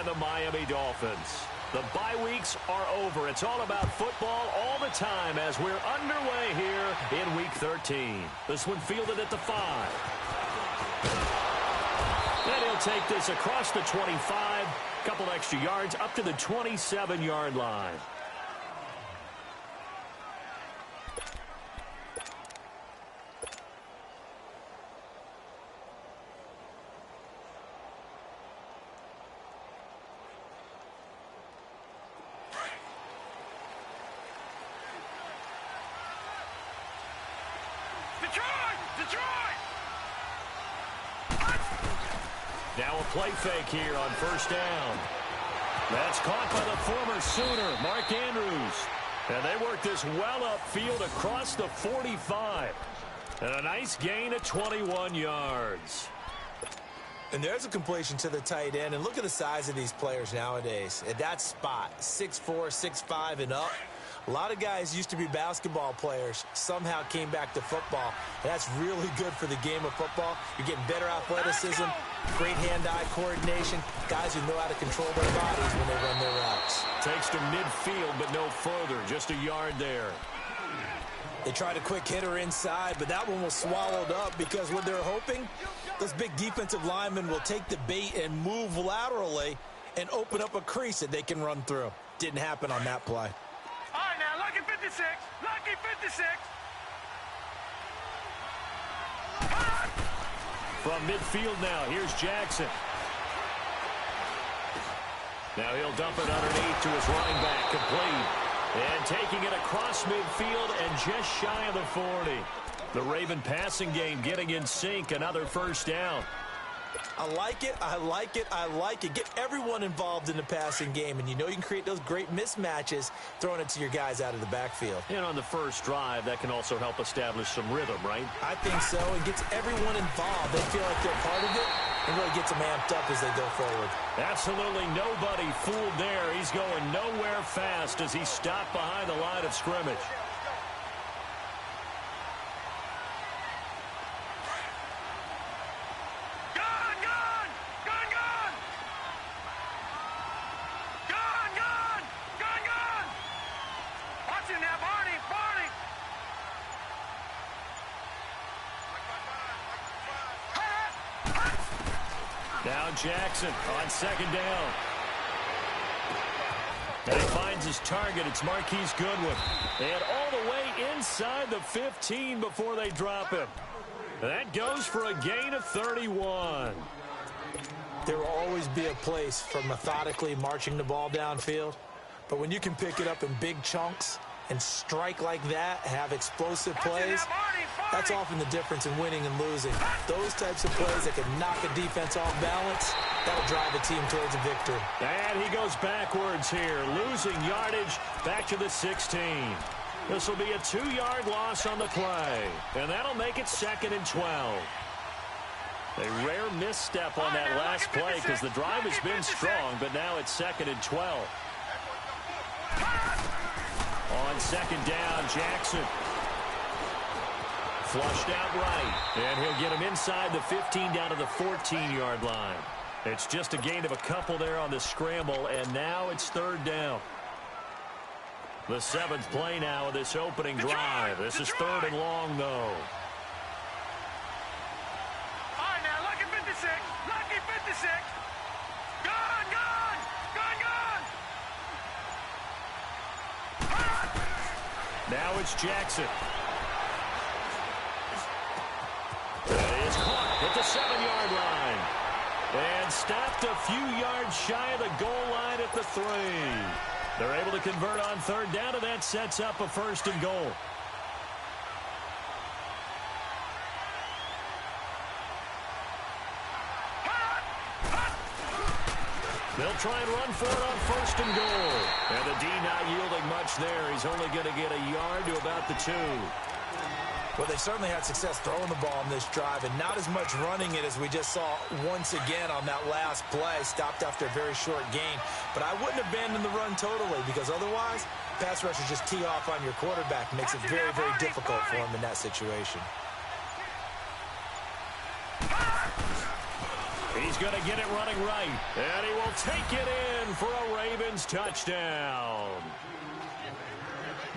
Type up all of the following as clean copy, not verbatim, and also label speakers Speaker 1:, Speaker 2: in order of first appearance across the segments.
Speaker 1: The Miami Dolphins. The bye weeks are over. It's all about football all the time as we're underway here in Week 13. This one fielded at the 5. And he'll take this across the 25. Couple extra yards up to the 27-yard line. Now a play fake here on first down. That's caught by the former Sooner, Mark Andrews. And they work this well upfield across the 45. And a nice gain of 21 yards.
Speaker 2: And there's a completion to the tight end. And look at the size of these players nowadays. At that spot, 6'4", 6'5", and up. A lot of guys used to be basketball players, somehow came back to football. And that's really good for the game of football. You're getting better athleticism, great hand-eye coordination, guys who know how to control their bodies when they run their routes.
Speaker 1: Takes to midfield, but no further, just a yard there.
Speaker 2: They tried a quick hitter inside, but that one was swallowed up because what they're hoping, those big defensive linemen will take the bait and move laterally and open up a crease that they can run through. Didn't happen on that play.
Speaker 3: All right, now, lucky 56. Lucky 56.
Speaker 1: From midfield now, here's Jackson. Now he'll dump it underneath to his running back, complete. And taking it across midfield and just shy of the 40. The Raven passing game getting in sync, another first down.
Speaker 2: I like it, I like it, I like it. Get everyone involved in the passing game, and you know you can create those great mismatches throwing it to your guys out of the backfield.
Speaker 1: And on the first drive, that can also help establish some rhythm, right?
Speaker 2: I think so. It gets everyone involved. They feel like they're part of it, and really gets them amped up as they go forward.
Speaker 1: Absolutely nobody fooled there. He's going nowhere fast as he stopped behind the line of scrimmage. Now Jackson on second down. And he finds his target. It's Marquise Goodwin. And all the way inside the 15 before they drop him. That goes for a gain of 31.
Speaker 2: There will always be a place for methodically marching the ball downfield. But when you can pick it up in big chunks and strike like that, have explosive plays, that's often the difference in winning and losing. Those types of plays that can knock a defense off balance, that'll drive a team towards a victory.
Speaker 1: And he goes backwards here, losing yardage back to the 16. This will be a 2-yard loss on the play, and that'll make it 2nd and 12. A rare misstep on that last play because the drive has been strong, but now it's 2nd and 12. On second down, Jackson. Flushed out right. And he'll get him inside the 15 down to the 14-yard line. It's just a gain of a couple there on the scramble, and now it's 3rd down. The 7th play now of this opening drive. This is 3rd and long, though.
Speaker 3: All right, now, lucky 56. Lucky 56. Gone, gone. Gone, gone.
Speaker 1: Now it's Jackson. That is caught at the 7-yard line. And stopped a few yards shy of the goal line at the 3. They're able to convert on 3rd down, and that sets up a 1st and goal. They'll try and run for it on 1st and goal. And the D not yielding much there. He's only going to get a yard to about the 2.
Speaker 2: Well, they certainly had success throwing the ball in this drive, and not as much running it as we just saw once again on that last play. Stopped after a very short gain. But I wouldn't abandon the run totally, because otherwise, pass rushers just tee off on your quarterback. Makes it very, very difficult for him in that situation.
Speaker 1: He He's going to get it running right. And he will take it in for a Ravens touchdown.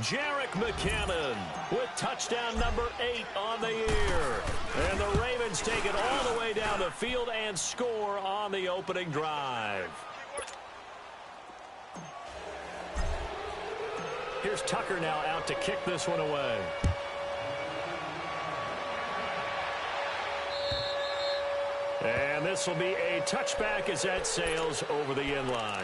Speaker 1: Jerick McKinnon with touchdown number 8 on the year. And the Ravens take it all the way down the field and score on the opening drive. Here's Tucker now out to kick this one away. And this will be a touchback as that sails over the end line.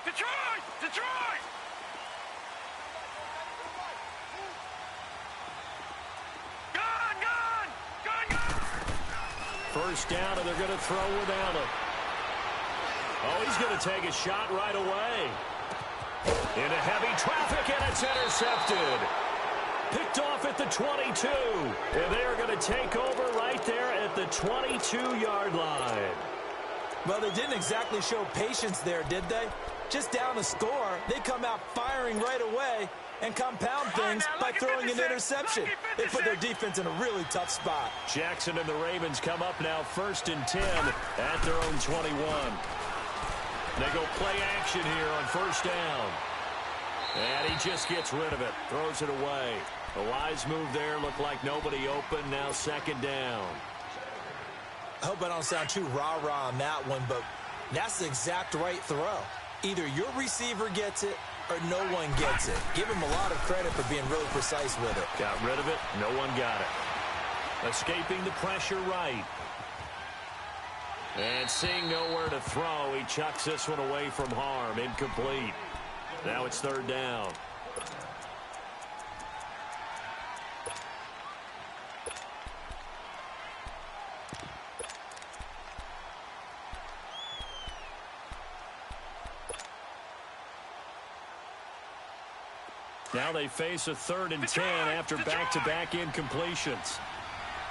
Speaker 3: Detroit!
Speaker 1: First down, and they're going to throw without him. Oh, he's going to take a shot right away. Into heavy traffic, and it's intercepted. Picked off at the 22. And they are going to take over right there at the 22-yard line.
Speaker 2: Well, they didn't exactly show patience there, did they? Just down a score, they come out firing right away and compound things by throwing an interception. They put their defense in a really tough spot.
Speaker 1: Jackson and the Ravens come up now 1st and 10 at their own 21. They go play action here on first down. And he just gets rid of it, throws it away. A wise move there, looked like nobody open, now 2nd down.
Speaker 2: I hope I don't sound too rah-rah on that one, but that's the exact right throw. Either your receiver gets it or no one gets it. Give him a lot of credit for being really precise with it.
Speaker 1: Got rid of it. No one got it. Escaping the pressure right. And seeing nowhere to throw, he chucks this one away from harm. Incomplete. Now it's 3rd down. Now they face a 3rd and 10 after back-to-back incompletions.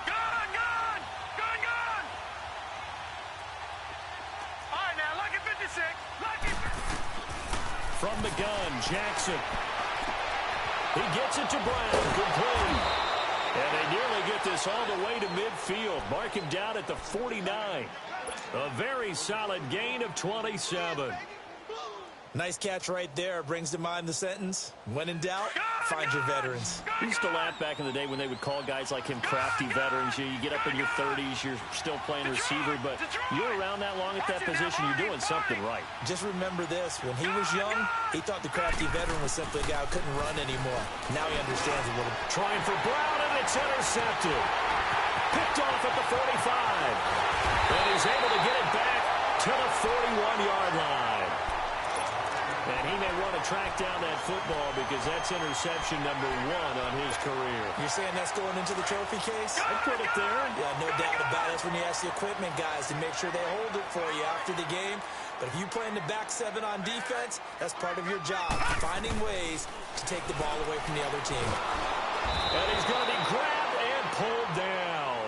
Speaker 3: Gone! All right, now, lucky 56. Lucky.
Speaker 1: From the gun, Jackson. He gets it to Brown. Complete. And they nearly get this all the way to midfield. Mark him down at the 49. A very solid gain of 27.
Speaker 2: Nice catch right there. Brings to mind the sentence, when in doubt, find your veterans.
Speaker 1: We used to laugh back in the day when they would call guys like him crafty veterans. You get up in your 30s, you're still playing receiver, but you're around that long at that position, you're doing something right.
Speaker 2: Just remember this. When he was young, he thought the crafty veteran was simply a guy who couldn't run anymore. Now he understands a little.
Speaker 1: Trying for Brown, and it's intercepted. Picked off at the 45. And he's able to get it back to the 41-yard line. And he may want to track down that football because that's interception number 1 on his career.
Speaker 2: You're saying that's going into the trophy case?
Speaker 1: I'd put it there.
Speaker 2: Yeah, no doubt about it. That's when you ask the equipment guys to make sure they hold it for you after the game. But if you play in the back 7 on defense, that's part of your job, finding ways to take the ball away from the other team.
Speaker 1: And he's going to be grabbed and pulled down.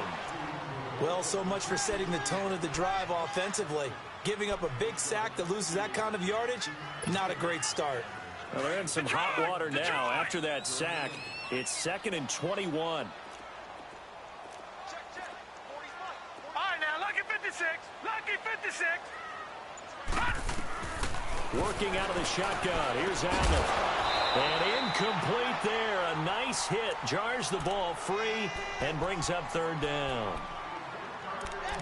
Speaker 2: Well, so much for setting the tone of the drive offensively. Giving up a big sack that loses that kind of yardage, not a great start.
Speaker 1: Well, they're in some hot water now. After that sack, it's 2nd and 21.
Speaker 3: All right, now, lucky 56. Lucky 56.
Speaker 1: Working out of the shotgun. Here's Allen. And incomplete there. A nice hit. Jars the ball free and brings up 3rd down.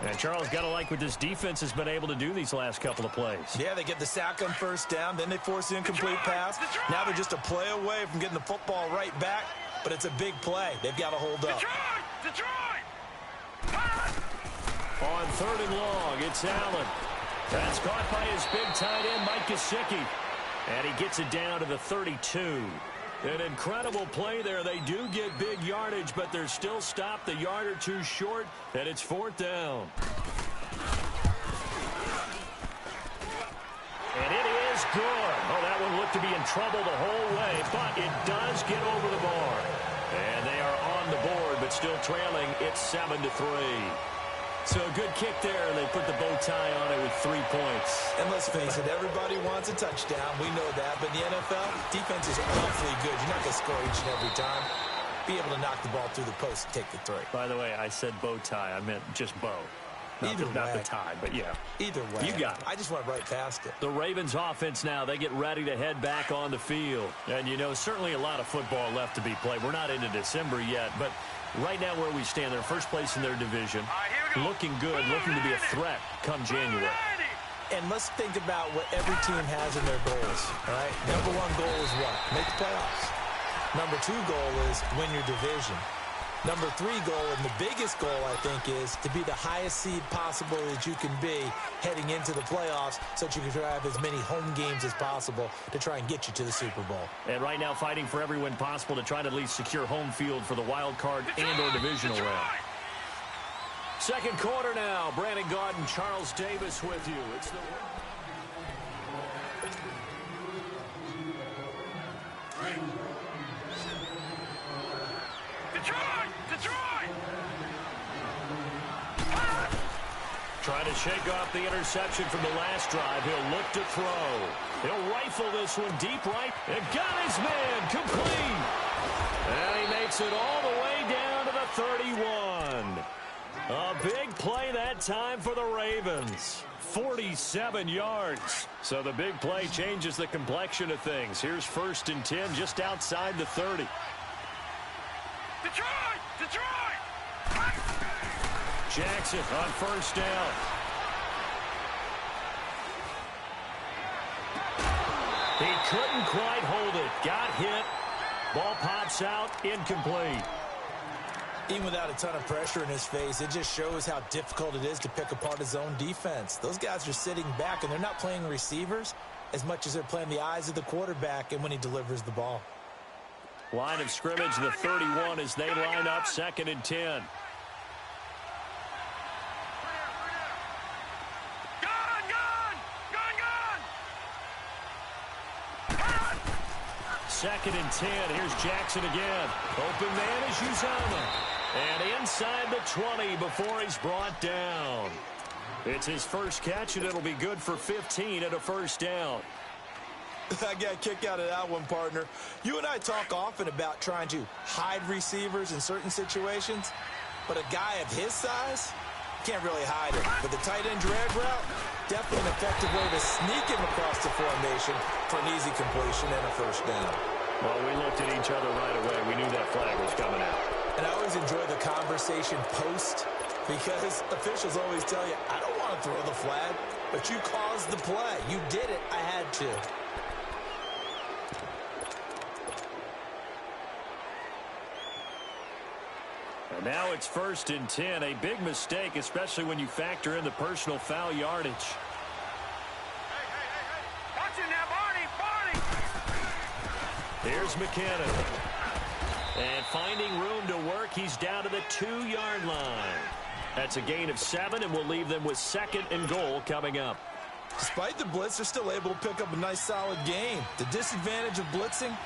Speaker 1: And Charles, got to like what this defense has been able to do these last couple of plays.
Speaker 2: Yeah, they get the sack on first down, then they force the incomplete pass. Now they're just a play away from getting the football right back, but it's a big play. They've got to hold up.
Speaker 3: Detroit!
Speaker 1: On 3rd and long, it's Allen. That's caught by his big tight end, Mike Gesicki. And he gets it down to the 32. An incredible play there. They do get big yardage, but they're still stopped a yard or two short, and it's 4th down. And it is good. Oh, that one looked to be in trouble the whole way, but it does get over the bar. And they are on the board, but still trailing. It's 7-3. So a good kick there, and they put the bow tie on it with 3 points.
Speaker 2: And let's face it, everybody wants a touchdown. We know that. But in the NFL, defense is awfully good. You're not going to score each and every time. Be able to knock the ball through the post and take the 3.
Speaker 1: By the way, I said bow tie. I meant just bow. Not the tie, but yeah.
Speaker 2: Either way.
Speaker 1: You got it.
Speaker 2: I just went right past it.
Speaker 1: The Ravens offense now, they get ready to head back on the field. And, you know, certainly a lot of football left to be played. We're not into December yet, but right now where we stand, they're first place in their division. Looking good, looking to be a threat come January.
Speaker 2: And let's think about what every team has in their goals, all right? Number 1 goal is what? Make the playoffs. Number 2 goal is win your division. Number 3 goal, and the biggest goal, I think, is to be the highest seed possible that you can be heading into the playoffs so that you can have as many home games as possible to try and get you to the Super Bowl.
Speaker 1: And right now fighting for every win possible to try to at least secure home field for the wild card and or divisional round. Second quarter now. Brandon Gaudin, Charles Davis with you. It's the...
Speaker 3: Detroit!
Speaker 1: Trying to shake off the interception from the last drive. He'll look to throw. He'll rifle this one deep right. And got his man complete. And he makes it all the way down to the 31. A big play that time for the Ravens. 47 yards. So the big play changes the complexion of things. Here's 1st and 10 just outside the 30.
Speaker 3: Detroit!
Speaker 1: Jackson on 1st down. He couldn't quite hold it. Got hit. Ball pops out. Incomplete.
Speaker 2: Even without a ton of pressure in his face, it just shows how difficult it is to pick apart his own defense. Those guys are sitting back, and they're not playing receivers as much as they're playing the eyes of the quarterback and when he delivers the ball.
Speaker 1: Line of scrimmage, the 31 as they line up 2nd and 10. Second and 10. Here's Jackson again. Open man is Uzama. And inside the 20 before he's brought down. It's his first catch, and it'll be good for 15 at a 1st down.
Speaker 2: I got a kick out of that one, partner. You and I talk often about trying to hide receivers in certain situations, but a guy of his size can't really hide him. But the tight end drag route, definitely an effective way to sneak him across the formation for an easy completion and a 1st down.
Speaker 1: Well, we looked at each other right away. We knew that flag was coming out.
Speaker 2: And I always enjoy the conversation post because officials always tell you, I don't want to throw the flag, but you caused the play. You did it. I had to.
Speaker 1: And now it's 1st and 10. A big mistake, especially when you factor in the personal foul yardage.
Speaker 3: Hey. Watch it now, Barney!
Speaker 1: Here's McKinnon. And finding room to work, he's down to the 2-yard line. That's a gain of 7, and we'll leave them with 2nd and goal coming up.
Speaker 2: Despite the blitz, they're still able to pick up a nice, solid gain. The disadvantage of blitzing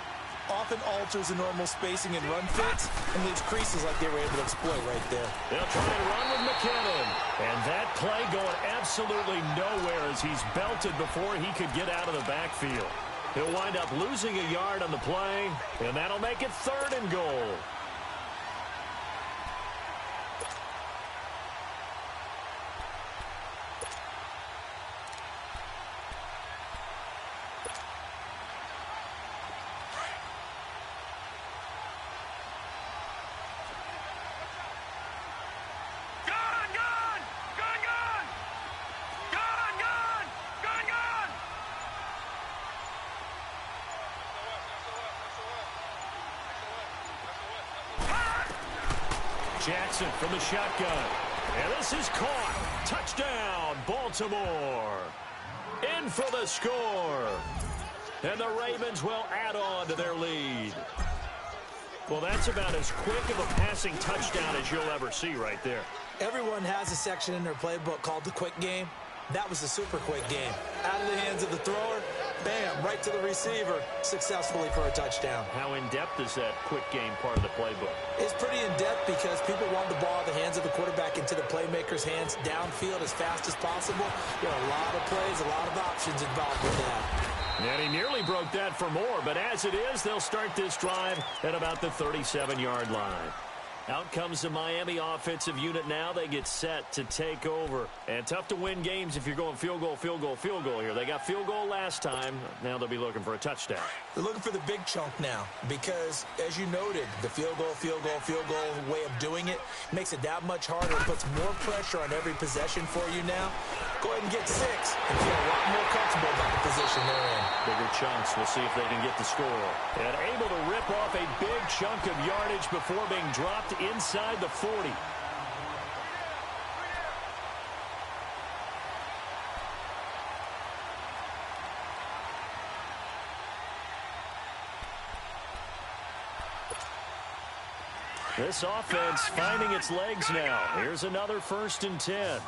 Speaker 2: often alters the normal spacing and run fits and leaves creases like they were able to exploit right there.
Speaker 1: They'll try to run with McKinnon. And that play going absolutely nowhere as he's belted before he could get out of the backfield. He'll wind up losing a yard on the play, and that'll make it 3rd and goal. Jackson from the shotgun. And this is caught. Touchdown, Baltimore. In for the score. And the Ravens will add on to their lead. Well, that's about as quick of a passing touchdown as you'll ever see right there.
Speaker 2: Everyone has a section in their playbook called the quick game. That was the super quick game. Out of the hands of the thrower, Bam, right to the receiver, successfully for a touchdown.
Speaker 1: How in-depth is that quick game part of the playbook?
Speaker 2: It's pretty in-depth because people want the ball in the hands of the quarterback into the playmaker's hands downfield as fast as possible. There are a lot of plays, a lot of options involved with that.
Speaker 1: And he nearly broke that for more, but as it is, they'll start this drive at about the 37-yard line. Out comes the Miami offensive unit now. They get set to take over. And tough to win games if you're going field goal, field goal, field goal here. They got field goal last time. Now they'll be looking for a touchdown.
Speaker 2: They're looking for the big chunk now because, as you noted, the field goal way of doing it makes it that much harder. It puts more pressure on every possession for you now. Go ahead and get 6 and feel a lot more comfortable about the position they're in.
Speaker 1: Bigger chunks. We'll see if they can get the score. And able to rip off a big chunk of yardage before being dropped inside the 40. This offense finding its legs now. Here's another 1st and 10.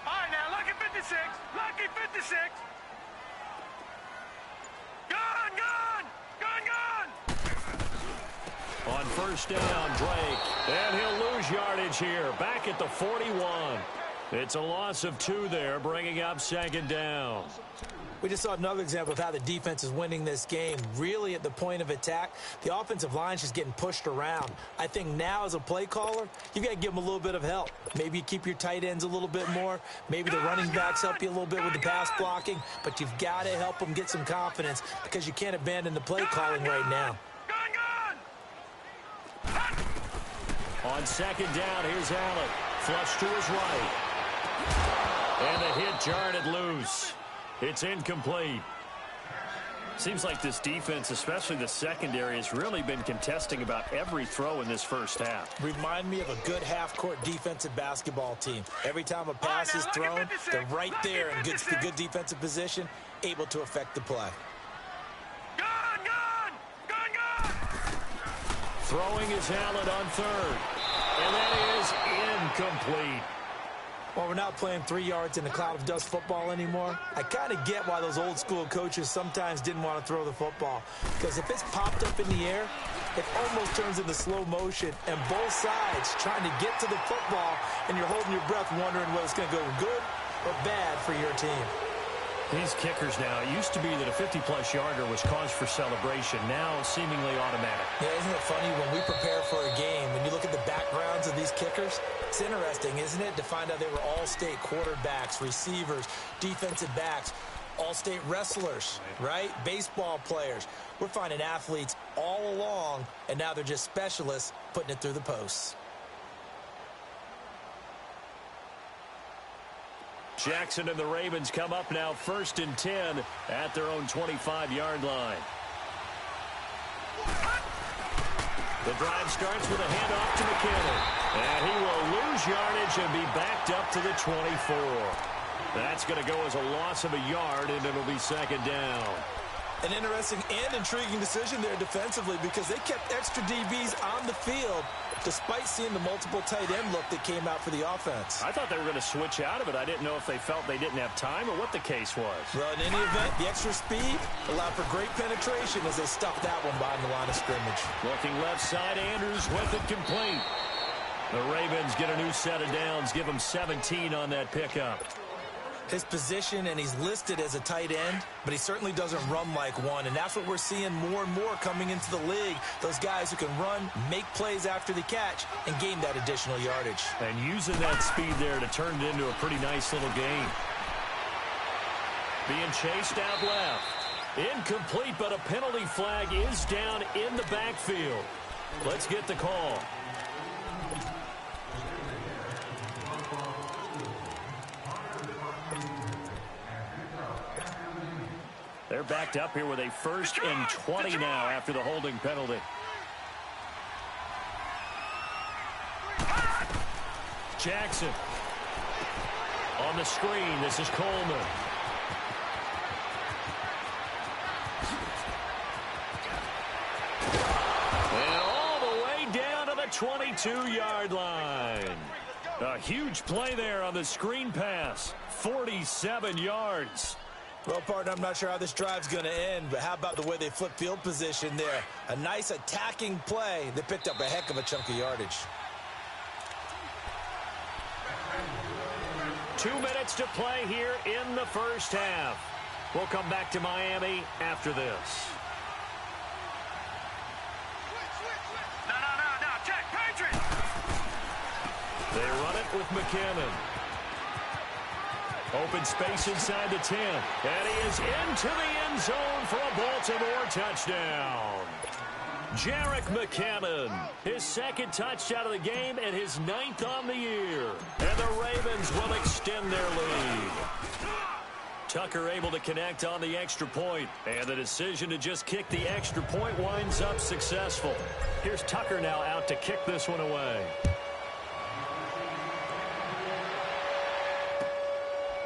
Speaker 3: All right, now, lucky 56. Lucky 56. Gone, gone. Gone, gone.
Speaker 1: On 1st down, Drake. And he'll lose yardage here. Back at the 41. It's a loss of 2 there, bringing up 2nd down.
Speaker 2: We just saw another example of how the defense is winning this game. Really at the point of attack, the offensive line is just getting pushed around. I think now as a play caller, you've got to give them a little bit of help. Maybe you keep your tight ends a little bit more. Maybe the running backs help you a little bit with the pass blocking. But you've got to help them get some confidence because you can't abandon the play calling right now.
Speaker 1: On 2nd down, here's Allen. Flush to his right. And the hit jarred it loose. It's incomplete. Seems like this defense, especially the secondary, has really been contesting about every throw in this first half.
Speaker 2: Remind me of a good half-court defensive basketball team. Every time a pass is thrown, they're right there in good defensive position, able to affect the play.
Speaker 3: Gone, gone. Gone, gone.
Speaker 1: Throwing is Allen on 3rd. And that is incomplete.
Speaker 2: Well, we're not playing 3 yards in a cloud of dust football anymore. I kind of get why those old school coaches sometimes didn't want to throw the football. Because if it's popped up in the air, it almost turns into slow motion. And both sides trying to get to the football, and you're holding your breath wondering whether it's going to go good or bad for your team.
Speaker 1: These kickers now, it used to be that a 50-plus yarder was cause for celebration. Now seemingly automatic.
Speaker 2: Yeah, isn't it funny when we prepare for a game, when you look at the backgrounds of these kickers, it's interesting, isn't it, to find out they were all-state quarterbacks, receivers, defensive backs, all-state wrestlers, right? Baseball players. We're finding athletes all along, and now they're just specialists putting it through the posts.
Speaker 1: Jackson and the Ravens come up now 1st and 10 at their own 25-yard line. The drive starts with a handoff to McKinnon. And he will lose yardage and be backed up to the 24. That's going to go as a loss of a yard, and it'll be 2nd down.
Speaker 2: An interesting and intriguing decision there defensively because they kept extra DBs on the field despite seeing the multiple tight end look that came out for the offense.
Speaker 1: I thought they were going to switch out of it. I didn't know if they felt they didn't have time or what the case was.
Speaker 2: Well, in any event, the extra speed allowed for great penetration as they stuffed that one behind the line of scrimmage.
Speaker 1: Looking left side, Andrews with it complete. The Ravens get a new set of downs, give them 17 on that pickup.
Speaker 2: His position, and he's listed as a tight end, but he certainly doesn't run like one, and that's what we're seeing more and more coming into the league. Those guys who can run, make plays after the catch, and gain that additional yardage.
Speaker 1: And using that speed there to turn it into a pretty nice little game. Being chased out left. Incomplete, but a penalty flag is down in the backfield. Let's get the call. They're backed up here with a 1st and 20 now after the holding penalty. Jackson on the screen. This is Coleman. And all the way down to the 22-yard line. A huge play there on the screen pass. 47 yards.
Speaker 2: Well, partner, I'm not sure how this drive's going to end, but how about the way they flip field position there? A nice attacking play. They picked up a heck of a chunk of yardage.
Speaker 1: 2 minutes to play here in the first half. We'll come back to Miami after this.
Speaker 3: No, check, Patriots!
Speaker 1: They run it with McKinnon. Open space inside the 10. And he is into the end zone for a Baltimore touchdown. Jerick McKinnon, his second touchdown of the game and his 9th on the year. And the Ravens will extend their lead. Tucker able to connect on the extra point. And the decision to just kick the extra point winds up successful. Here's Tucker now out to kick this one away.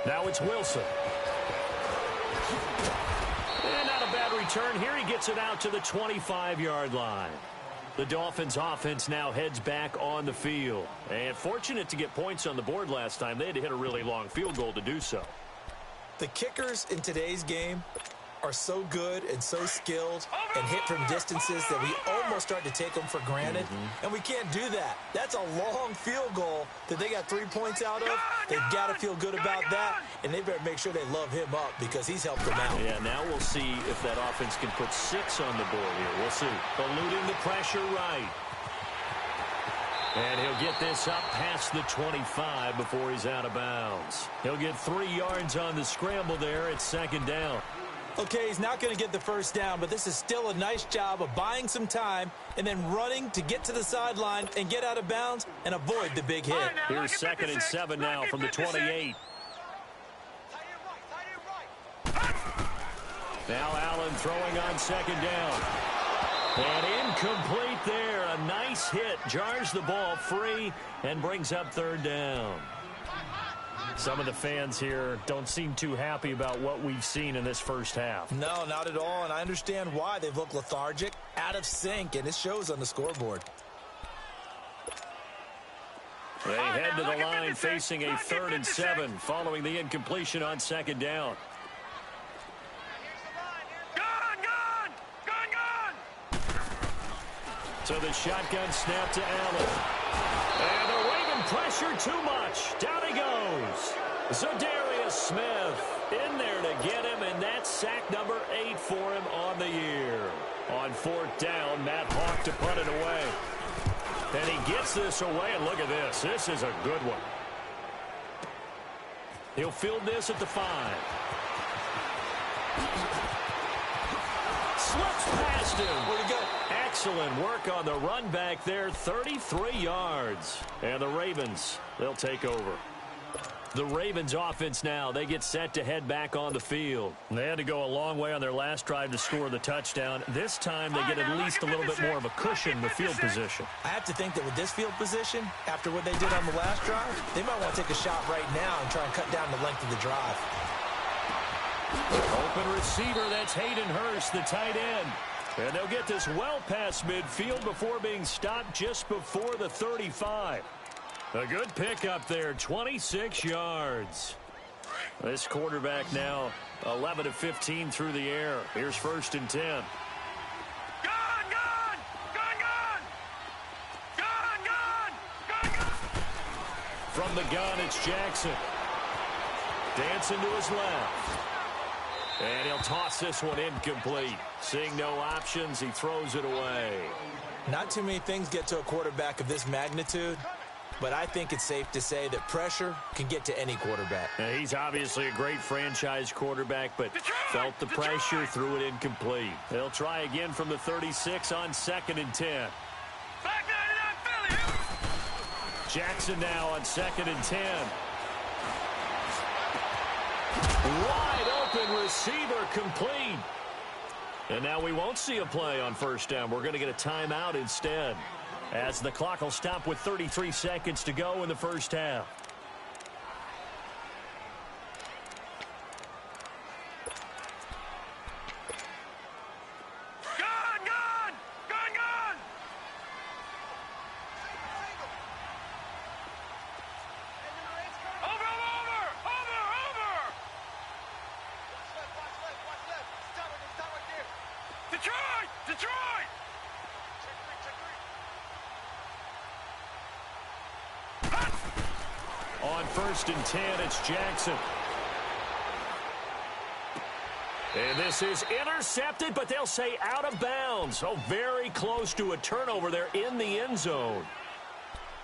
Speaker 1: Now it's Wilson. And not a bad return here. He gets it out to the 25-yard line. The Dolphins offense now heads back on the field. And fortunate to get points on the board last time. They had to hit a really long field goal to do so.
Speaker 2: The kickers in today's game are so good and so skilled and hit from distances that we almost start to take them for granted. And we can't do that. That's a long field goal that they got 3 points out of. They've got to feel good about that, and they better make sure they love him up because he's helped them out.
Speaker 1: Yeah, now we'll see if that offense can put 6 on the board here. We'll see. Eluding the pressure right. And he'll get this up past the 25 before he's out of bounds. He'll get 3 yards on the scramble there. It's second down.
Speaker 2: Okay, he's not going to get the first down, but this is still a nice job of buying some time and then running to get to the sideline and get out of bounds and avoid the big hit.
Speaker 1: Here's 2nd and 7 now from the 28. Now Allen throwing on second down. And incomplete there. A nice hit. Jars the ball free and brings up third down. Some of the fans here don't seem too happy about what we've seen in this first half.
Speaker 2: No, not at all, and I understand why. They've looked lethargic, out of sync, and it shows on the scoreboard.
Speaker 1: They head to the line facing a 3rd and 7 following the incompletion on second down. So the shotgun snap to Allen. And the Raven pressure too much. Down he goes. Zadarius Smith in there to get him, and that's sack number 8 for him on the year. On 4th down, Matt Hawk to punt it away. And he gets this away, and look at this. This is a good one. He'll field this at the 5. Slips past him.
Speaker 2: Where'd he go?
Speaker 1: Excellent work on the run back there, 33 yards. And the Ravens, they'll take over. The Ravens offense now, they get set to head back on the field. They had to go a long way on their last drive to score the touchdown. This time they get at least a little bit more of a cushion with field position.
Speaker 2: I have to think that with this field position, after what they did on the last drive, they might want to take a shot right now and try and cut down the length of the drive.
Speaker 1: Open receiver, that's Hayden Hurst, the tight end. And they'll get this well past midfield before being stopped just before the 35. A good pickup there, 26 yards. This quarterback now 11 of 15 through the air. Here's 1st and 10.
Speaker 3: Gone!
Speaker 1: From the gun, it's Jackson. Dancing to his left. And he'll toss this one incomplete. Seeing no options, he throws it away.
Speaker 2: Not too many things get to a quarterback of this magnitude, but I think it's safe to say that pressure can get to any quarterback.
Speaker 1: Now, he's obviously a great franchise quarterback, but felt the pressure, threw it incomplete. They'll try again from the 36 on 2nd and 10.
Speaker 3: Back 99 Philly!
Speaker 1: Jackson now on 2nd and 10. Wide open receiver complete. And now we won't see a play on 1st down. We're going to get a timeout instead, as the clock will stop with 33 seconds to go in the first half.
Speaker 3: Detroit! Detroit!
Speaker 1: On 1st and 10, it's Jackson. And this is intercepted, but they'll say out of bounds. Oh, very close to a turnover there in the end zone.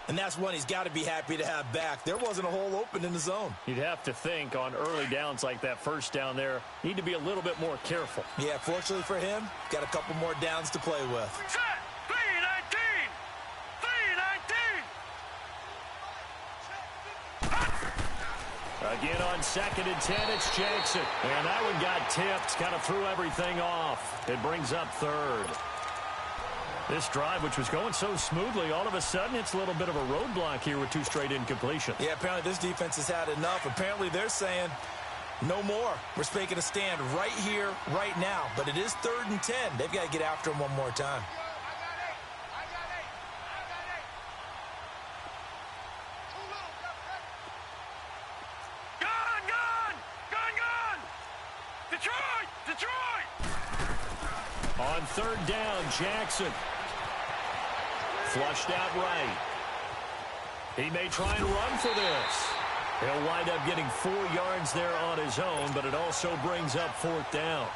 Speaker 2: And that's one he's got to be happy to have back. There wasn't a hole open in the zone.
Speaker 1: You'd have to think on early downs like that first down there, need to be a little bit more careful.
Speaker 2: Yeah, fortunately for him, got a couple more downs to play with.
Speaker 3: Set! 319! 319!
Speaker 1: Again on 2nd and 10, it's Jackson. And that one got tipped, kind of threw everything off. It brings up 3rd. This drive, which was going so smoothly, all of a sudden it's a little bit of a roadblock here with 2 straight incompletions.
Speaker 2: Yeah, apparently this defense has had enough. Apparently they're saying no more. We're making a stand right here, right now. But it is 3rd and 10. They've got to get after him one more time.
Speaker 3: Gun! Gun! Gun! Gun! Detroit! Detroit!
Speaker 1: On 3rd down, Jackson. Flushed out right. He may try and run for this. He'll wind up getting 4 yards there on his own, but it also brings up 4th down.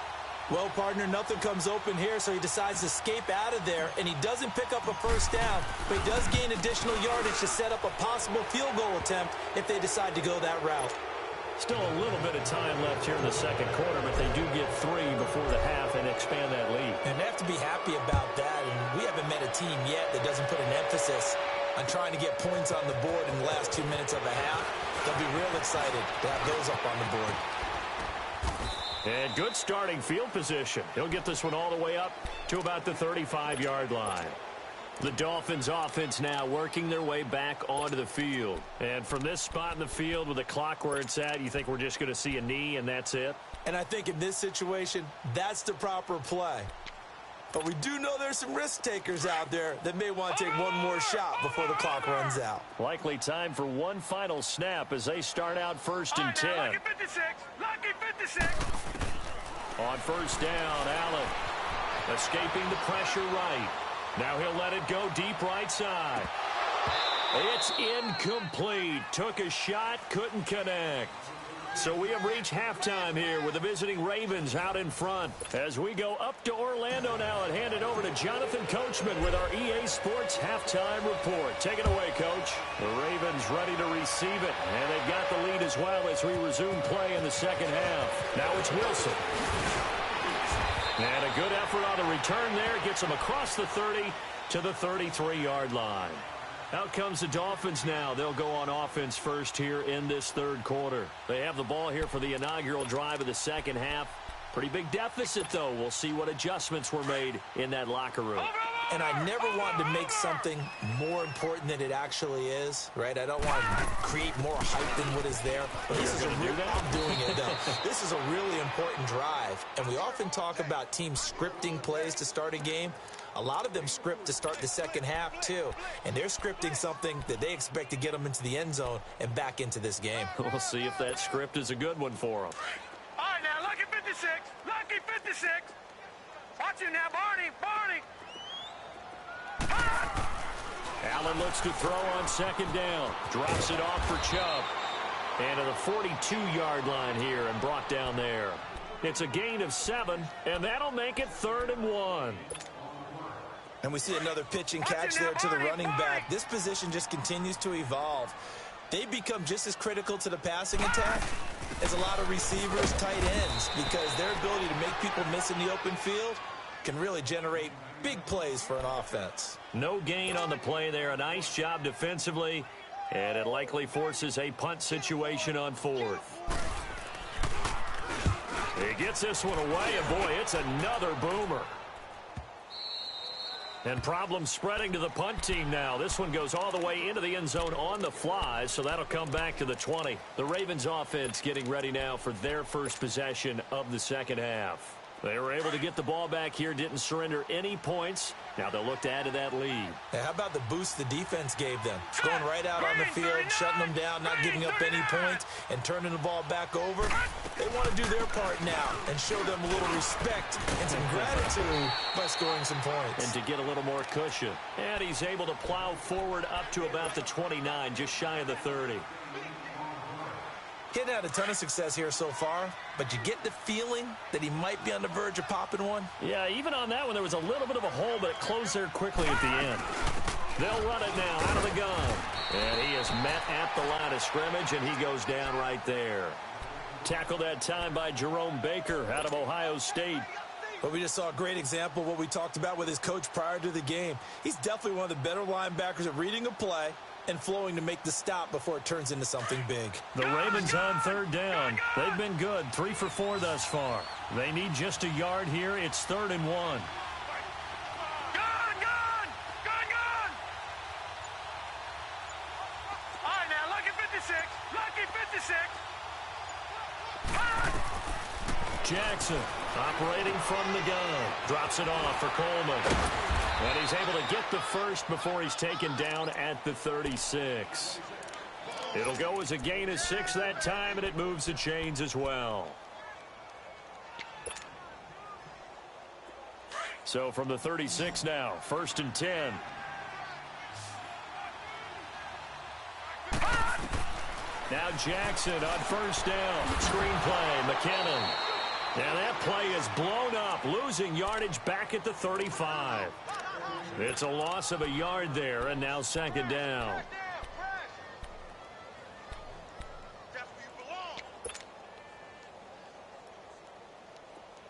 Speaker 2: Well, partner, nothing comes open here, so he decides to escape out of there, and he doesn't pick up a 1st down, but he does gain additional yardage to set up a possible field goal attempt if they decide to go that route.
Speaker 1: Still a little bit of time left here in the 2nd quarter, but they do get 3 before the half and expand that lead.
Speaker 2: And they have to be happy about that, and we haven't met a team yet that doesn't put an emphasis on trying to get points on the board in the last 2 minutes of a half. They'll be real excited to have those up on the board.
Speaker 1: And good starting field position. He'll get this one all the way up to about the 35-yard line. The Dolphins offense now working their way back onto the field. And from this spot in the field with the clock where it's at, you think we're just going to see a knee and that's it?
Speaker 2: And I think in this situation, that's the proper play. But we do know there's some risk takers out there that may want to take one more shot before the clock runs out.
Speaker 1: Likely time for one final snap as they start out 1st and 10.
Speaker 3: Lucky 56! Lucky 56!
Speaker 1: On 1st down, Allen escaping the pressure right. Now he'll let it go deep right side. It's incomplete. Took a shot, couldn't connect. So we have reached halftime here with the visiting Ravens out in front. As we go up to Orlando now and hand it over to Jonathan Coachman with our EA Sports Halftime Report. Take it away, Coach. The Ravens ready to receive it, and they've got the lead as well as we resume play in the 2nd half. Now it's Wilson. And a good effort on the return there. Gets him across the 30 to the 33-yard line. Out comes the Dolphins now. They'll go on offense first here in this 3rd quarter. They have the ball here for the inaugural drive of the 2nd half. Pretty big deficit, though. We'll see what adjustments were made in that locker room.
Speaker 2: And I never want to make something more important than it actually is, right? I don't want to create more hype than what is there. But this is I'm doing it, though. This is a really important drive. And we often talk about teams scripting plays to start a game. A lot of them script to start the 2nd half, too. And they're scripting something that they expect to get them into the end zone and back into this game.
Speaker 1: We'll see if that script is a good one for them.
Speaker 3: All right, now, lucky 56! Lucky 56! Watch it now, Barney! Barney!
Speaker 1: Allen looks to throw on 2nd down. Drops it off for Chubb. And to the 42-yard line here and brought down there. It's a gain of 7, and that'll make it 3rd and 1.
Speaker 2: And we see another pitch and catch there to the running back. This position just continues to evolve. They become just as critical to the passing attack as a lot of receivers, tight ends, because their ability to make people miss in the open field can really generate big plays for an offense.
Speaker 1: No gain on the play there. A nice job defensively, and it likely forces a punt situation on 4th. He gets this one away, and boy, it's another boomer. And problems spreading to the punt team now. This one goes all the way into the end zone on the fly, so that'll come back to the 20. The Ravens offense getting ready now for their first possession of the 2nd half. They were able to get the ball back here, didn't surrender any points. Now they'll look to add to that lead.
Speaker 2: Hey, how about the boost the defense gave them? Going right out on the field, shutting them down, not giving up any points, and turning the ball back over. They want to do their part now and show them a little respect and some gratitude by scoring some points.
Speaker 1: And to get a little more cushion. And he's able to plow forward up to about the 29, just shy of the 30.
Speaker 2: Getting had a ton of success here so far, but you get the feeling that he might be on the verge of popping one.
Speaker 1: Yeah, even on that one, there was a little bit of a hole, but it closed there quickly at the end. They'll run it now out of the gun. And he is met at the line of scrimmage, and he goes down right there. Tackled that time by Jerome Baker out of Ohio State.
Speaker 2: But we just saw a great example of what we talked about with his coach prior to the game. He's definitely one of the better linebackers at reading a play and flowing to make the stop before it turns into something big.
Speaker 1: The Ravens on third down. They've been good, 3 for 4 thus far. They need just a yard here. It's 3rd and 1.
Speaker 3: Gone! All right, now, lucky 56. Lucky 56.
Speaker 1: Jackson operating from the gun. Drops it off for Coleman. And he's able to get the first before he's taken down at the 36. It'll go as a gain of 6 that time, and it moves the chains as well. So from the 36 now, 1st and 10. Now Jackson on 1st down. Screenplay, McKinnon. And that play is blown up, losing yardage back at the 35. It's a loss of a yard there, and now 2nd down.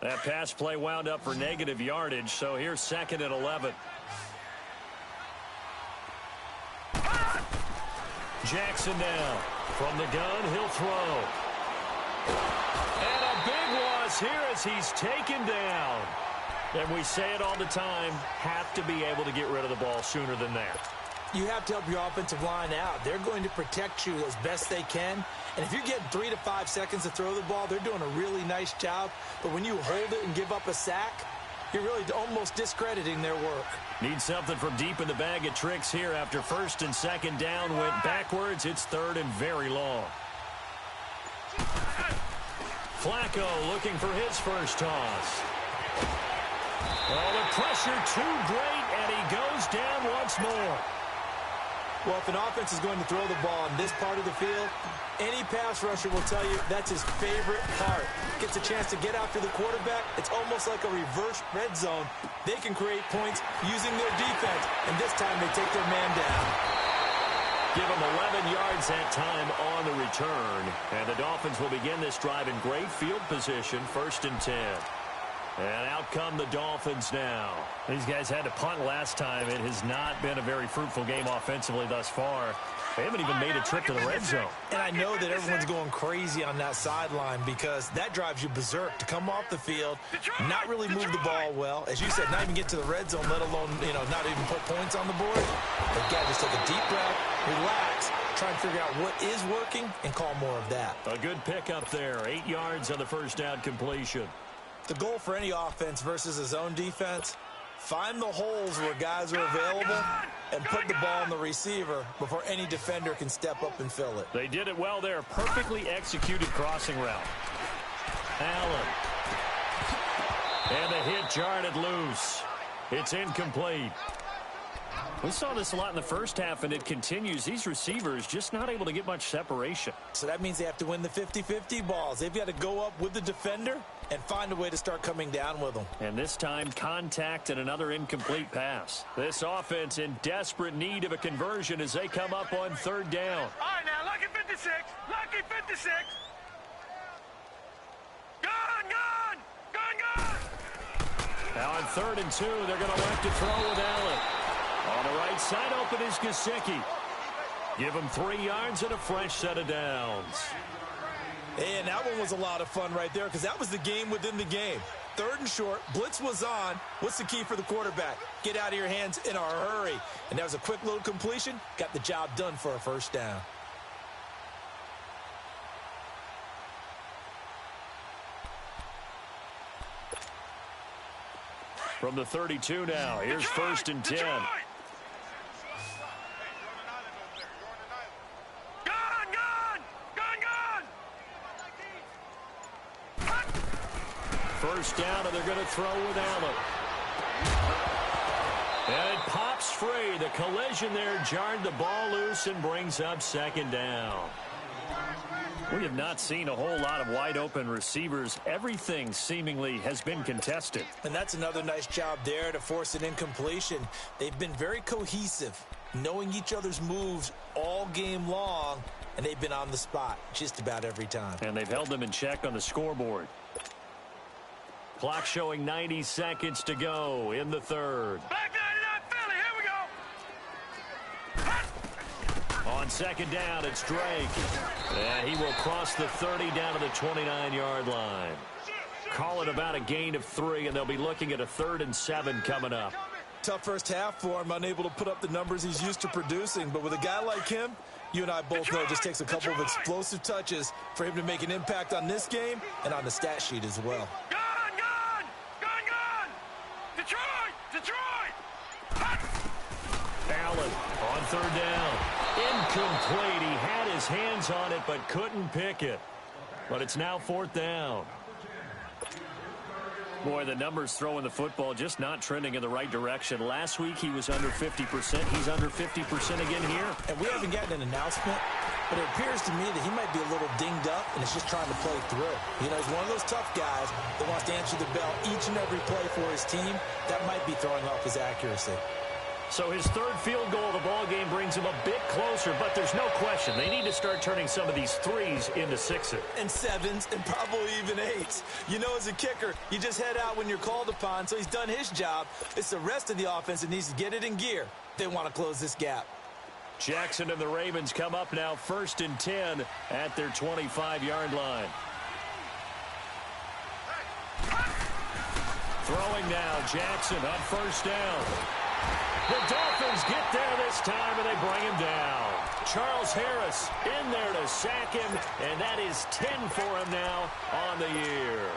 Speaker 1: That pass play wound up for negative yardage, so here's 2nd and 11. Jackson now. From the gun, he'll throw. And a big loss here as he's taken down. And we say it all the time, have to be able to get rid of the ball sooner than that.
Speaker 2: You have to help your offensive line out. They're going to protect you as best they can. And if you're getting 3 to 5 seconds to throw the ball, they're doing a really nice job. But when you hold it and give up a sack, you're really almost discrediting their work.
Speaker 1: Need something from deep in the bag of tricks here after 1st and 2nd down went backwards. It's 3rd and very long. Flacco looking for his first toss. Oh, the pressure too great, and he goes down once more.
Speaker 2: Well, if an offense is going to throw the ball in this part of the field, any pass rusher will tell you that's his favorite part. Gets a chance to get after the quarterback. It's almost like a reverse red zone. They can create points using their defense, and this time they take their man down.
Speaker 1: Give them 11 yards that time on the return. And the Dolphins will begin this drive in great field position, 1st and 10. And out come the Dolphins now. These guys had to punt last time. It has not been a very fruitful game offensively thus far. They haven't even made a trip to the red zone.
Speaker 2: And I know that everyone's going crazy on that sideline because that drives you berserk to come off the field, not really move the ball well. As you said, not even get to the red zone, let alone, not even put points on the board. They've got to just take a deep breath, relax, try and figure out what is working, and call more of that.
Speaker 1: A good pickup there. 8 yards on the first down completion.
Speaker 2: The goal for any offense versus a zone defense, find the holes where guys are available and put the ball on the receiver before any defender can step up and fill it.
Speaker 1: They did it well there. Perfectly executed crossing route. Allen. And the hit jarred loose. It's incomplete. We saw this a lot in the first half, and it continues. These receivers just not able to get much separation.
Speaker 2: So that means they have to win the 50-50 balls. They've got to go up with the defender and find a way to start coming down with them.
Speaker 1: And this time, contact and another incomplete pass. This offense in desperate need of a conversion as they come up on 3rd down.
Speaker 3: All right, now, lucky 56. Lucky 56. Gone!
Speaker 1: Now on 3rd and 2, they're going to elect to throw with Allen. On the right side, open is Gesicki. Give him 3 yards and a fresh set of downs.
Speaker 2: And that one was a lot of fun right there because that was the game within the game. 3rd and short, blitz was on. What's the key for the quarterback? Get out of your hands in a hurry. And that was a quick little completion. Got the job done for a 1st down.
Speaker 1: From the 32 now, here's first and 10.
Speaker 3: Gone, gone! Gone, gone!
Speaker 1: First down, and they're going to throw with Allen. And it pops free. The collision there jarred the ball loose and brings up second down. We have not seen a whole lot of wide-open receivers. Everything seemingly has been contested.
Speaker 2: And that's another nice job there to force an incompletion. They've been very cohesive, knowing each other's moves all game long, and they've been on the spot just about every time.
Speaker 1: And they've held them in check on the scoreboard. Clock showing 90 seconds to go in the third.
Speaker 3: Back 99 Philly, here we go!
Speaker 1: On second down, it's Drake. And he will cross the 30 down to the 29-yard line. Call it about a gain of 3, and they'll be looking at a 3rd and 7 coming up.
Speaker 2: Tough first half for him, unable to put up the numbers he's used to producing. But with a guy like him, you and I both know it just takes a couple of explosive touches for him to make an impact on this game and on the stat sheet as well.
Speaker 3: Gone, gone! Gone, gone! Detroit! Detroit!
Speaker 1: Allen on third down. Incomplete. He had his hands on it but couldn't pick it. But it's now 4th down. Boy, the numbers throwing the football just not trending in the right direction. Last week he was under 50%. He's under 50% again here.
Speaker 2: And we haven't gotten an announcement, but it appears to me that he might be a little dinged up and is just trying to play through. You know, he's one of those tough guys that wants to answer the bell each and every play for his team. That might be throwing off his accuracy.
Speaker 1: So his 3rd field goal of the ball game brings him a bit closer, but there's no question they need to start turning some of these 3s into 6s.
Speaker 2: And 7s and probably even 8s. You know, as a kicker, you just head out when you're called upon, so he's done his job. It's the rest of the offense that needs to get it in gear. They want to close this gap.
Speaker 1: Jackson and the Ravens come up now 1st and 10 at their 25-yard line. Throwing now, Jackson on first down. The Dolphins get there this time, and they bring him down. Charles Harris in there to sack him, and that is 10 for him now on the year.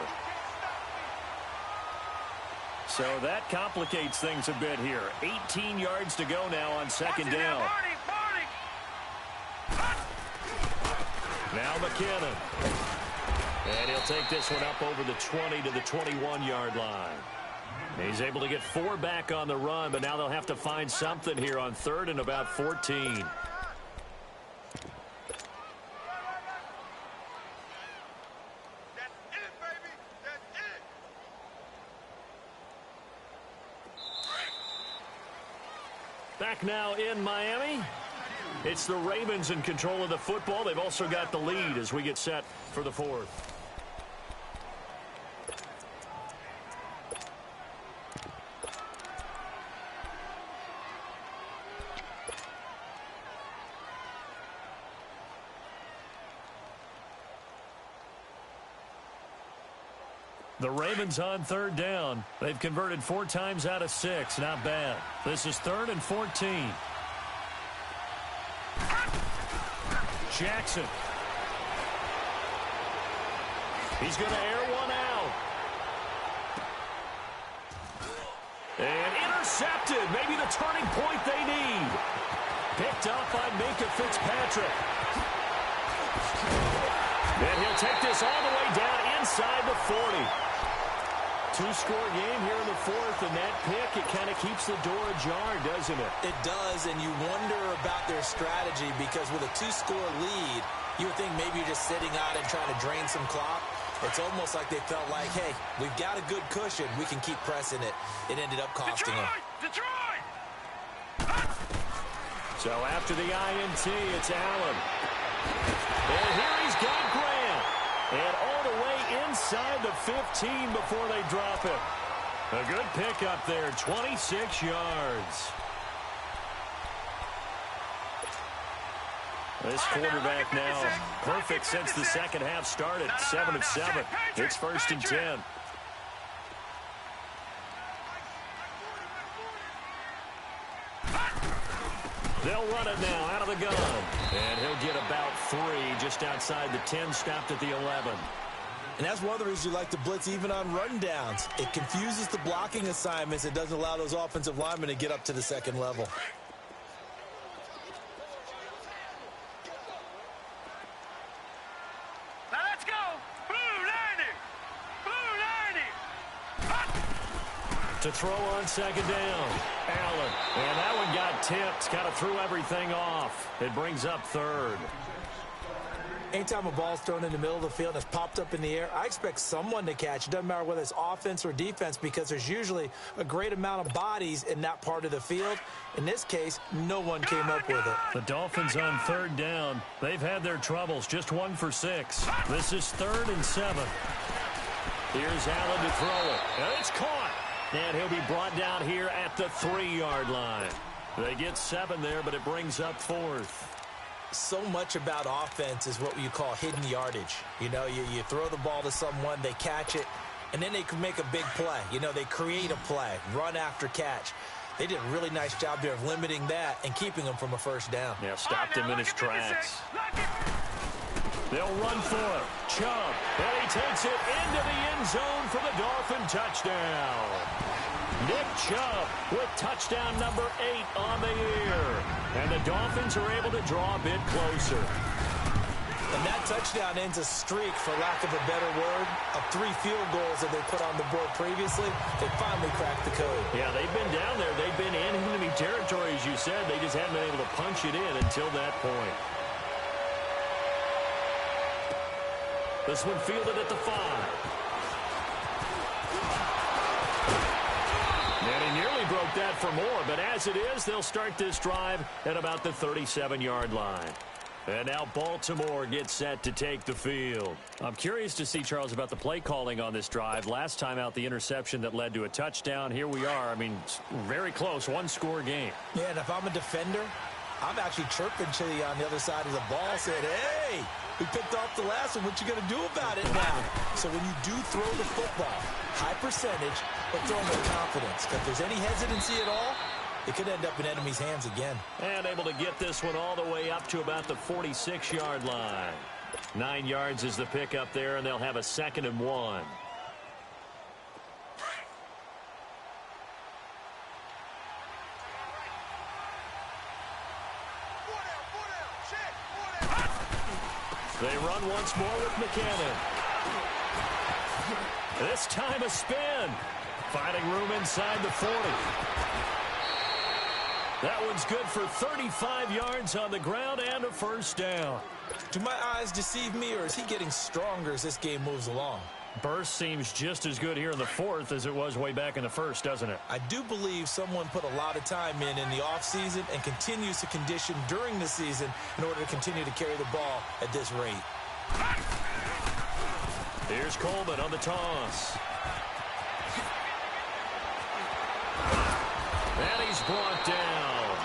Speaker 1: So that complicates things a bit here. 18 yards to go now on second down. Now McKinnon. And he'll take this one up over the 20 to the 21-yard line. He's able to get 4 back on the run, but now they'll have to find something here on 3rd and about 14. Back now in Miami. It's the Ravens in control of the football. They've also got the lead as we get set for the 4th. The Ravens on 3rd down. They've converted 4 times out of 6. Not bad. This is 3rd and 14. Jackson. He's going to air one out. And intercepted. Maybe the turning point they need. Picked up by Minkah Fitzpatrick. And he'll take this all the way down inside the 40. 2-score game here in the 4th, and that pick, it kind of keeps the door ajar, doesn't it?
Speaker 2: It does, and you wonder about their strategy because with a 2-score lead, you would think maybe you're just sitting on it trying to drain some clock. It's almost like they felt like, hey, we've got a good cushion. We can keep pressing it. It ended up costing them.
Speaker 3: Detroit!
Speaker 1: So after the INT, it's Allen. And here he's got Grant. And all the way inside the 15 before they drop it. A good pickup there, 26 yards. This quarterback now perfect since the second half started. 7 of 7. It's 1st and 10. They'll run it now out of the gun. And he'll get about 3 just outside the 10, stopped at the 11.
Speaker 2: And that's one of the reasons you like to blitz even on rundowns. It confuses the blocking assignments. It doesn't allow those offensive linemen to get up to the second level.
Speaker 3: Now let's go. Blue 90. Blue 90. Hot.
Speaker 1: To throw on second down. Allen. And that one got tipped. Kind of threw everything off. It brings up third.
Speaker 2: Anytime a ball's thrown in the middle of the field and it's popped up in the air, I expect someone to catch. It doesn't matter whether it's offense or defense because there's usually a great amount of bodies in that part of the field. In this case, no one came up with it.
Speaker 1: The Dolphins on third down. They've had their troubles. Just 1 for 6. This is 3rd and 7. Here's Allen to throw it. And it's caught. And he'll be brought down here at the 3-yard line. They get 7 there, but it brings up 4th.
Speaker 2: So much about offense is what you call hidden yardage. You know, you throw the ball to someone, they catch it, and then they can make a big play. You know, they create a play, run after catch. They did a really nice job there of limiting that and keeping them from a first down.
Speaker 1: Yeah, stopped him in his tracks. They'll run for it. Chubb, and he takes it into the end zone for the Dolphin touchdown. Nick Chubb with touchdown number 8 on the year. And the Dolphins are able to draw a bit closer.
Speaker 2: And that touchdown ends a streak, for lack of a better word, of 3 field goals that they put on the board previously. They finally cracked the code.
Speaker 1: Yeah, they've been down there. They've been in enemy territory, as you said. They just haven't been able to punch it in until that point. This one fielded at the 5. And he nearly broke that for more, but as it is, they'll start this drive at about the 37-yard line. And now Baltimore gets set to take the field. I'm curious to see, Charles, about the play calling on this drive. Last time out, the interception that led to a touchdown. Here we are. I mean, very close, 1-score game.
Speaker 2: Yeah, and if I'm a defender, I'm actually chirping to you on the other side of the ball, saying, hey, we picked off the last one. What you going to do about it now? So when you do throw the football, high percentage, but throw with confidence. If there's any hesitancy at all, it could end up in enemy's hands again.
Speaker 1: And able to get this one all the way up to about the 46-yard line. 9 yards is the pickup there, and they'll have a 2nd and 1. They run once more with McKinnon. This time a spin. Finding room inside the 40. That one's good for 35 yards on the ground and a first down.
Speaker 2: Do my eyes deceive me, or is he getting stronger as this game moves along?
Speaker 1: Burst seems just as good here in the 4th as it was way back in the 1st, doesn't it?
Speaker 2: I do believe someone put a lot of time in the offseason and continues to condition during the season in order to continue to carry the ball at this rate.
Speaker 1: Here's Coleman on the toss. And he's brought down.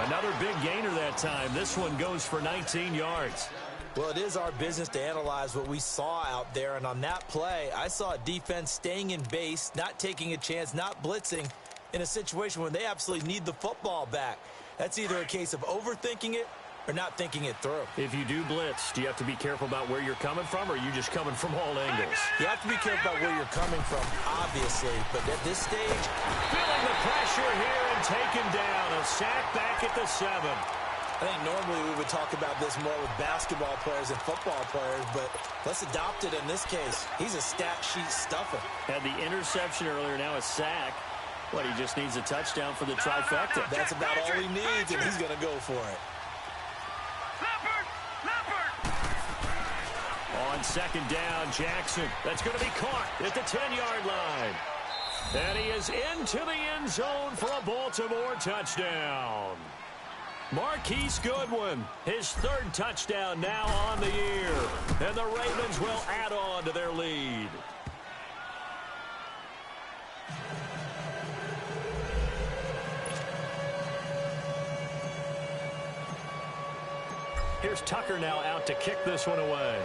Speaker 1: Another big gainer that time. This one goes for 19 yards.
Speaker 2: Well, it is our business to analyze what we saw out there, and on that play, I saw a defense staying in base, not taking a chance, not blitzing in a situation where they absolutely need the football back. That's either a case of overthinking it or not thinking it through.
Speaker 1: If you do blitz, do you have to be careful about where you're coming from, or are you just coming from all angles?
Speaker 2: You have to be careful about where you're coming from, obviously, but at this stage,
Speaker 1: feeling the pressure here and taken down. A sack back at the 7.
Speaker 2: I think normally we would talk about this more with basketball players and football players, but let's adopt it in this case. He's a stat sheet stuffer.
Speaker 1: Had the interception earlier, now a sack. What, he just needs a touchdown for the trifecta.
Speaker 2: That's about all he needs, and he's going to go for it.
Speaker 1: On 2nd down, Jackson. That's going to be caught at the 10-yard line. And he is into the end zone for a Baltimore touchdown. Marquise Goodwin, his 3rd touchdown now on the year. And the Ravens will add on to their lead. Here's Tucker now out to kick this one away.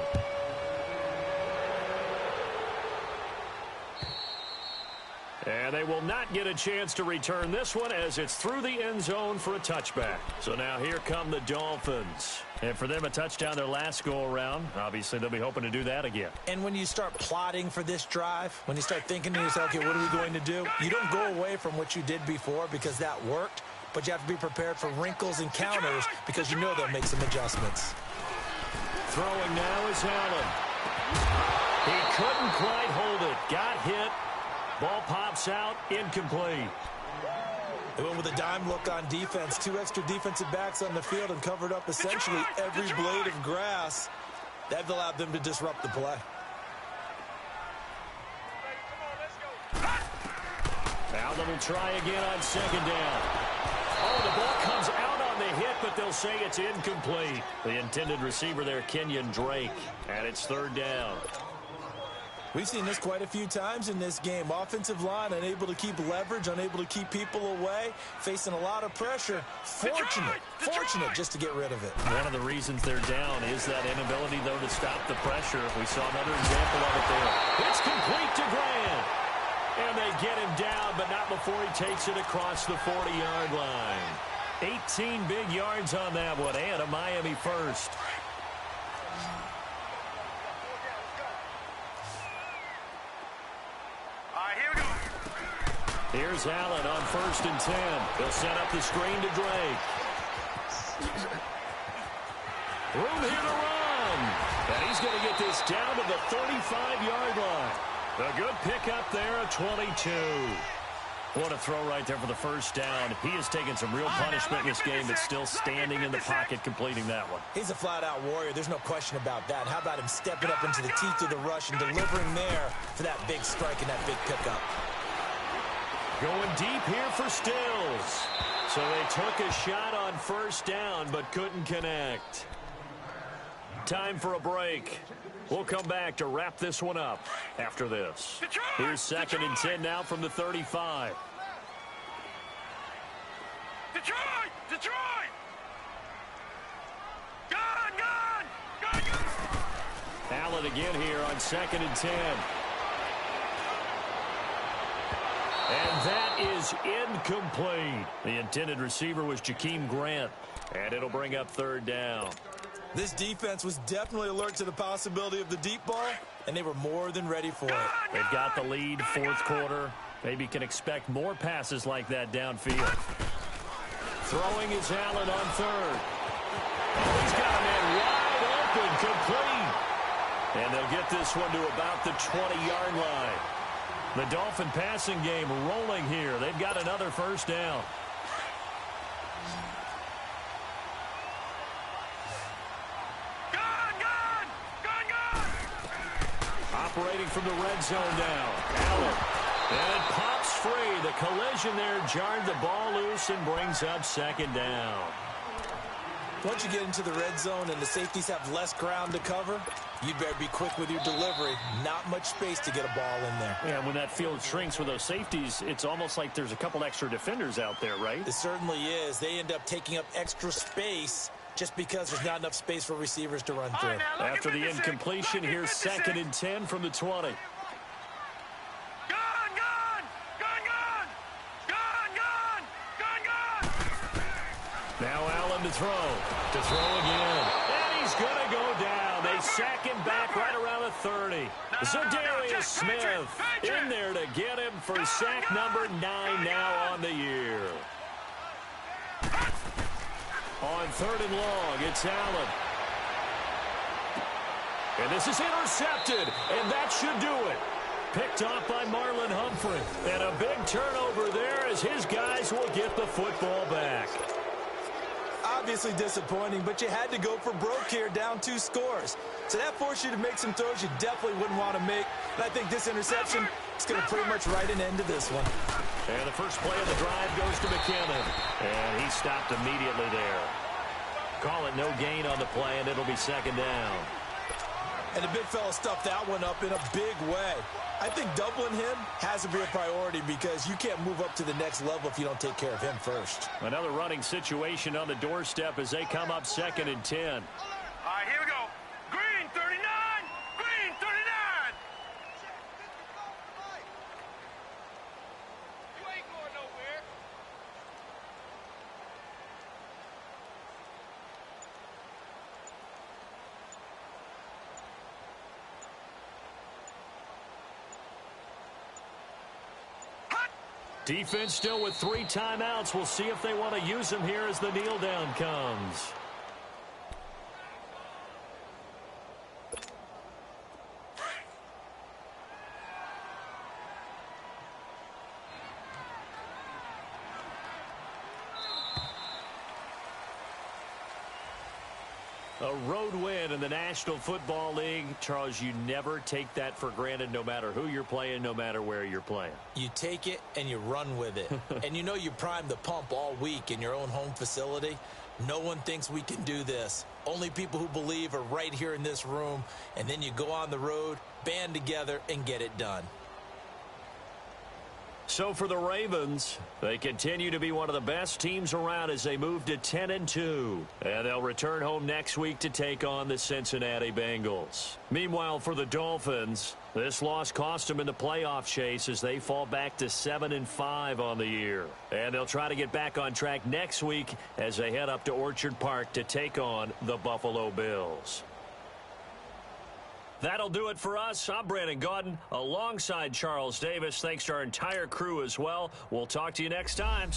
Speaker 1: And they will not get a chance to return this one as it's through the end zone for a touchback. So now here come the Dolphins. And for them, a touchdown their last go-around. Obviously, they'll be hoping to do that again.
Speaker 2: And when you start plotting for this drive, when you start thinking to yourself, okay, what are we going to do? You don't go away from what you did before because that worked, but you have to be prepared for wrinkles and counters because you know they'll make some adjustments.
Speaker 1: Throwing now is Allen. He couldn't quite hold it. Got hit. Ball pops out, incomplete.
Speaker 2: They went with a dime look on defense. 2 extra defensive backs on the field and covered up essentially every blade of grass. That allowed them to disrupt the play.
Speaker 1: Allen will try again on second down. Oh, the ball comes out on the hit, but they'll say it's incomplete. The intended receiver there, Kenyon Drake, and it's third down.
Speaker 2: We've seen this quite a few times in this game. Offensive line unable to keep leverage, unable to keep people away, facing a lot of pressure. Fortunate just to get rid of it.
Speaker 1: One of the reasons they're down is that inability, though, to stop the pressure. We saw another example of it there. It's complete to Grant. And they get him down, but not before he takes it across the 40-yard line. 18 big yards on that one, and a Miami first. Here's Allen on 1st and 10. They'll set up the screen to Drake. Room here to run. And he's going to get this down to the 35-yard line. A good pickup there, a 22. What a throw right there for the first down. He has taken some real punishment in this game, but still standing in the pocket, completing that one.
Speaker 2: He's a flat-out warrior. There's no question about that. How about him stepping up into the teeth of the rush and delivering there for that big strike and that big pickup?
Speaker 1: Going deep here for Stills. So they took a shot on 1st down, but couldn't connect. Time for a break. We'll come back to wrap this one up after this. Here's 2nd and 10 now from the 35.
Speaker 3: Detroit! Gone!
Speaker 1: Allen again here on 2nd and 10. And that is incomplete. The intended receiver was Jakeem Grant. And it'll bring up 3rd down.
Speaker 2: This defense was definitely alert to the possibility of the deep ball, and they were more than ready for it.
Speaker 1: They've got the lead, 4th quarter. Maybe can expect more passes like that downfield. Throwing is Allen on 3rd. Oh, he's got a man wide open, complete. And they'll get this one to about the 20-yard line. The Dolphin passing game rolling here. They've got another 1st down. Operating from the red zone now. Allen. And it pops free. The collision there jarred the ball loose and brings up 2nd down.
Speaker 2: Once you get into the red zone and the safeties have less ground to cover, you'd better be quick with your delivery. Not much space to get a ball in there.
Speaker 1: Yeah, when that field shrinks with those safeties, it's almost like there's a couple extra defenders out there, right?
Speaker 2: It certainly is. They end up taking up extra space just because there's not enough space for receivers to run through.
Speaker 1: After the incompletion, here's 2nd and 10 from the 20. Now Allen to throw. To throw again. And he's going to go down. They sack him back right around the 30. Zadarius Smith in there to get him for sack number 9 now on the year. On 3rd and long, it's Allen. And this is intercepted, and that should do it. Picked off by Marlon Humphrey. And a big turnover there as his guys will get the football back.
Speaker 2: Obviously disappointing, but you had to go for broke here, down 2 scores. So that forced you to make some throws you definitely wouldn't want to make. And I think this interception is going to pretty much write an end to this one.
Speaker 1: And the first play of the drive goes to McKinnon. And he stopped immediately there. Call it no gain on the play, and it'll be 2nd down.
Speaker 2: And the big fella stuffed that one up in a big way. I think doubling him has to be a priority because you can't move up to the next level if you don't take care of him first.
Speaker 1: Another running situation on the doorstep as they come up 2nd and 10.
Speaker 3: All right, here we go. Green 39. Green 39.
Speaker 1: Defense still with 3 timeouts. We'll see if they want to use them here as the kneel down comes. A road win in the National Football League. Charles, you never take that for granted no matter who you're playing, no matter where you're playing.
Speaker 2: You take it and you run with it. And you know you primed the pump all week in your own home facility. No one thinks we can do this. Only people who believe are right here in this room. And then you go on the road, band together, and get it done.
Speaker 1: So for the Ravens, they continue to be one of the best teams around as they move to 10-2. And they'll return home next week to take on the Cincinnati Bengals. Meanwhile, for the Dolphins, this loss cost them in the playoff chase as they fall back to 7-5 on the year. And they'll try to get back on track next week as they head up to Orchard Park to take on the Buffalo Bills. That'll do it for us. I'm Brandon Gaudin alongside Charles Davis. Thanks to our entire crew as well. We'll talk to you next time.